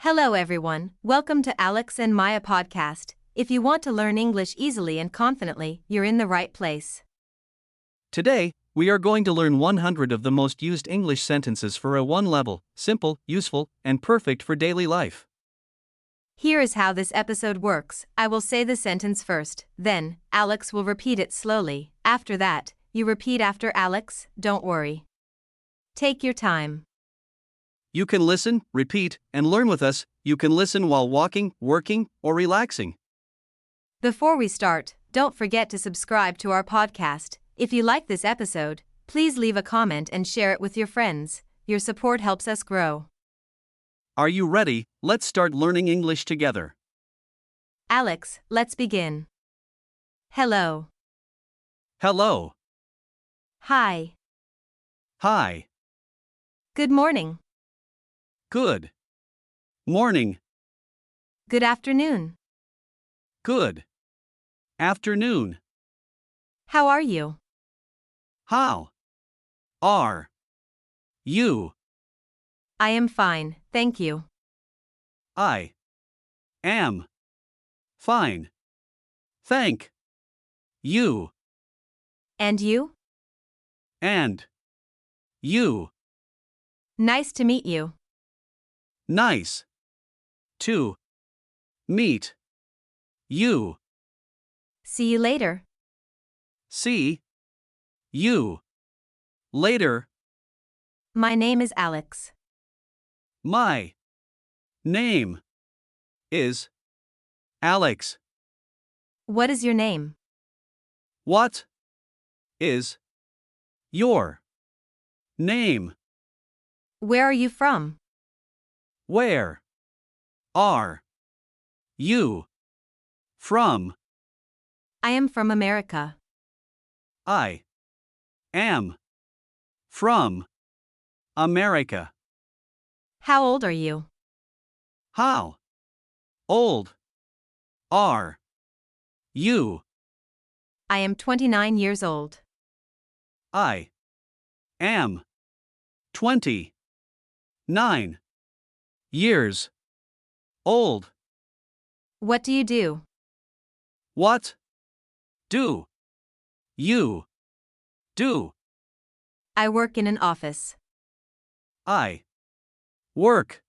Hello, everyone. Welcome to Alex and Maya podcast. If you want to learn English easily and confidently, you're in the right place. Today, we are going to learn 100 of the most used English sentences for A1 level, simple, useful, and perfect for daily life. Here is how this episode works. I will say the sentence first, then, Alex will repeat it slowly. After that, you repeat after Alex, don't worry. Take your time. You can listen, repeat, and learn with us. You can listen while walking, working, or relaxing. Before we start, don't forget to subscribe to our podcast. If you like this episode, please leave a comment and share it with your friends. Your support helps us grow. Are you ready? Let's start learning English together. Alex, let's begin. Hello. Hello. Hi. Hi. Good morning. Good. Morning. Good afternoon. Good. Afternoon. How are you? How are you? I am fine, thank you. I am fine. Thank you. And you? And you. Nice to meet you. Nice to meet you. See you later. See you later. My name is Alex. My name is Alex. What is your name? What is your name? Where are you from? Where are you from? I am from America. I am from America. How old are you? How old are you? I am 29 years old. I am 29 years old. What do you do? What do you do? I work in an office. I work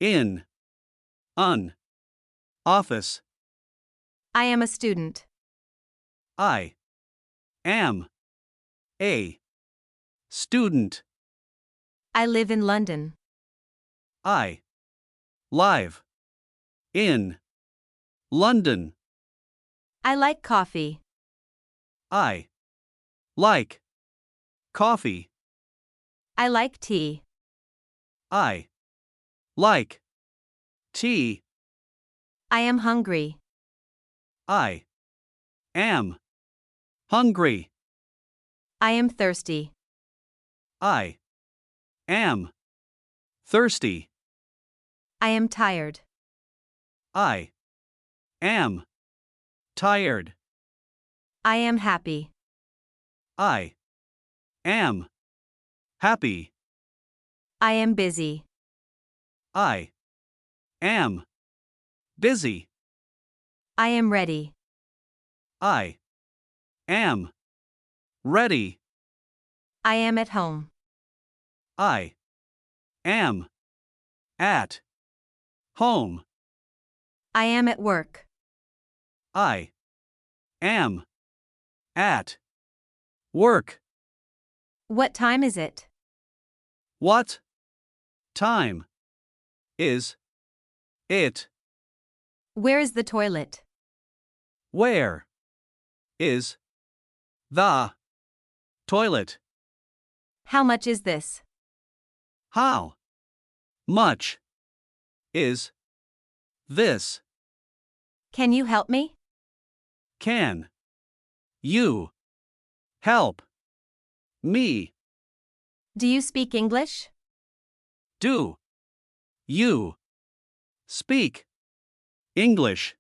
in an office. I am a student. I am a student. I live in London. I live in London. I like coffee. I like coffee. I like tea. I like tea. I am hungry. I am hungry. I am thirsty. I am thirsty. I am tired. I am tired. I am happy. I am happy. I am busy. I am busy. I am ready. I am ready. I am at home. I am at home. I am at work. I am at work. What time is it? What time is it? Where is the toilet? Where is the toilet? How much is this? How much is this? Can you help me? Can you help me? Do you speak English? Do you speak English?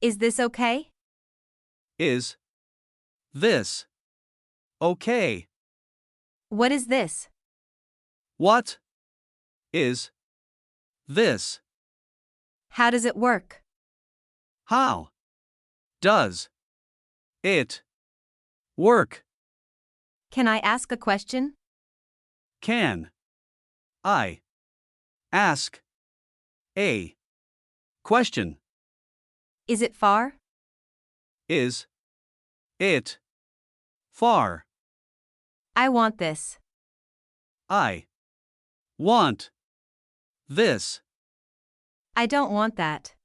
Is this okay? Is this okay? What is this? What is This. How does it work? How does it work? Can I ask a question? Can I ask a question? Is it far? Is it far? I want this. I want this. I don't want that.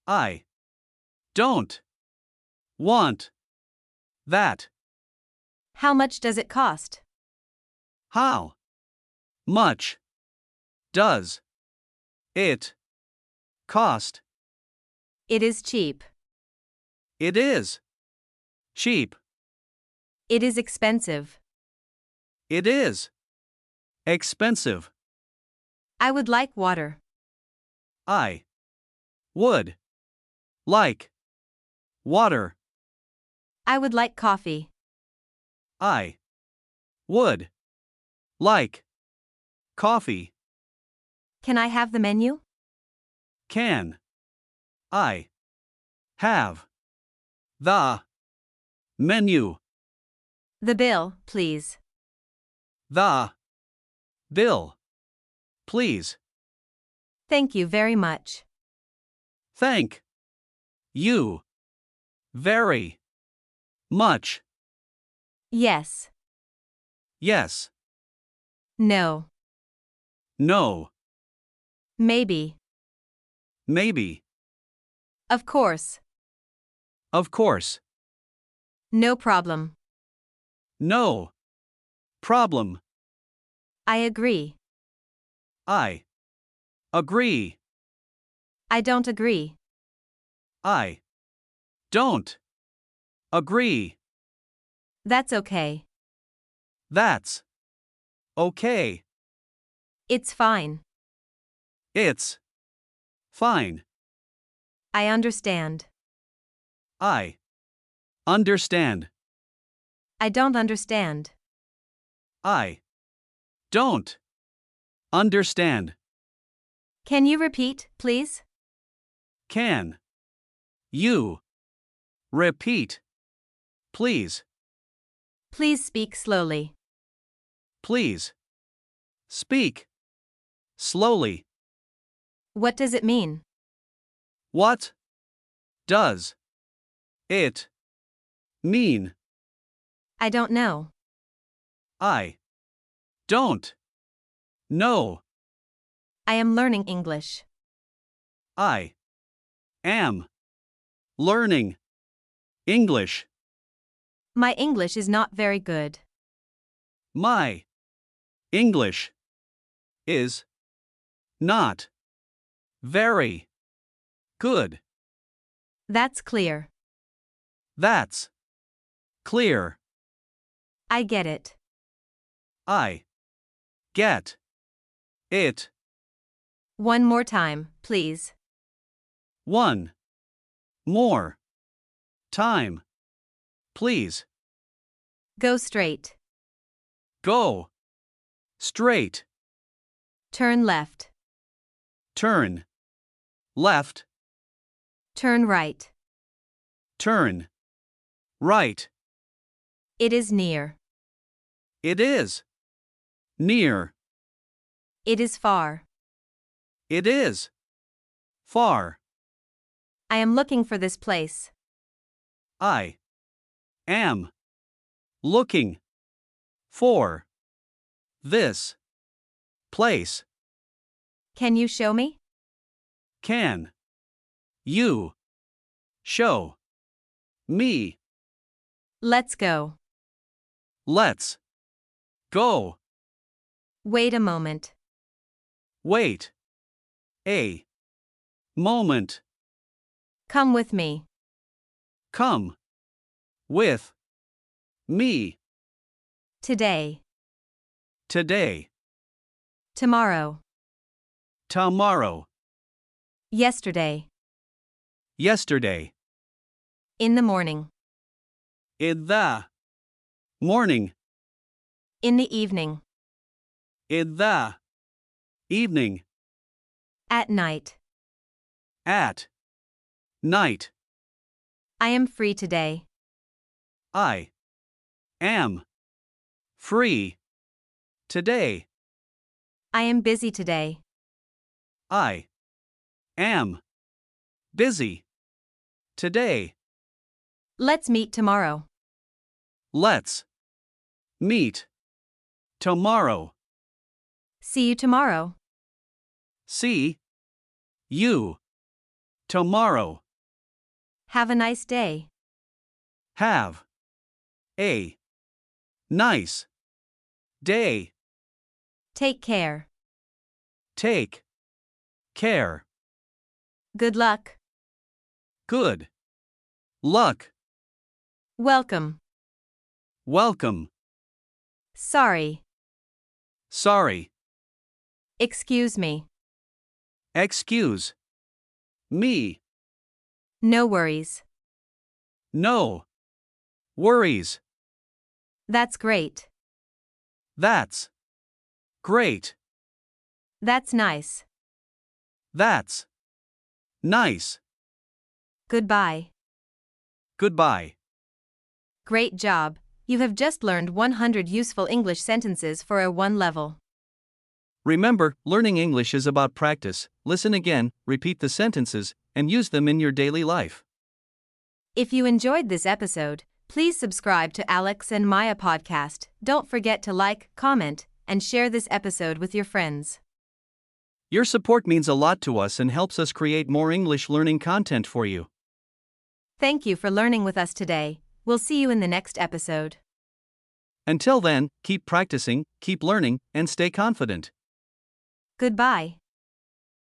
I don't want that. How much does it cost? How much does it cost? It is cheap. It is cheap. It is expensive. It is expensive. I would like water. I would like water. I would like coffee. I would like coffee. Can I have the menu? Can I have the menu? The bill, please. The bill, please. Thank you very much. Thank you very much. Yes. Yes. No. No. Maybe. Maybe. Of course. Of course. No problem. No problem. I agree. I agree. I don't agree. I don't agree. That's okay. That's okay. It's fine. It's fine. I understand. I understand. I don't understand. I don't understand. Can you repeat, please? Can you repeat, please? Please speak slowly. Please speak slowly. What does it mean? What does it mean? I don't know. I don't know. I am learning English. I am learning English. My English is not very good. My English is not very good. That's clear. That's clear. I get it. I get it. One more time, please. One more time, please. Go straight. Go straight. Turn left. Turn left. Turn right. Turn right. It is near. It is near. It is far. It is far. I am looking for this place. I am looking for this place. Can you show me? Can you show me? Let's go. Let's go. Wait a moment. Wait a moment. Come with me. Come with me. Today. Today. Tomorrow. Tomorrow. Yesterday. Yesterday. In the morning. In the morning. In the evening. In the evening. At night. At night. I am free today. I am free today. I am busy today. I am busy today. Let's meet tomorrow. Let's meet tomorrow. See you tomorrow. See you tomorrow. Have a nice day. Have a nice day. Take care. Take care. Good luck. Good luck. Welcome. Welcome. Sorry. Sorry. Excuse me. Excuse me. No worries. No worries. That's great. That's great. That's nice. That's nice. Goodbye. Goodbye. Great job. You have just learned 100 useful English sentences for a 1 level. Remember, learning English is about practice. Listen again, repeat the sentences, and use them in your daily life. If you enjoyed this episode, please subscribe to Alex and Maya podcast. Don't forget to like, comment, and share this episode with your friends. Your support means a lot to us and helps us create more English learning content for you. Thank you for learning with us today. We'll see you in the next episode. Until then, keep practicing, keep learning, and stay confident. Goodbye.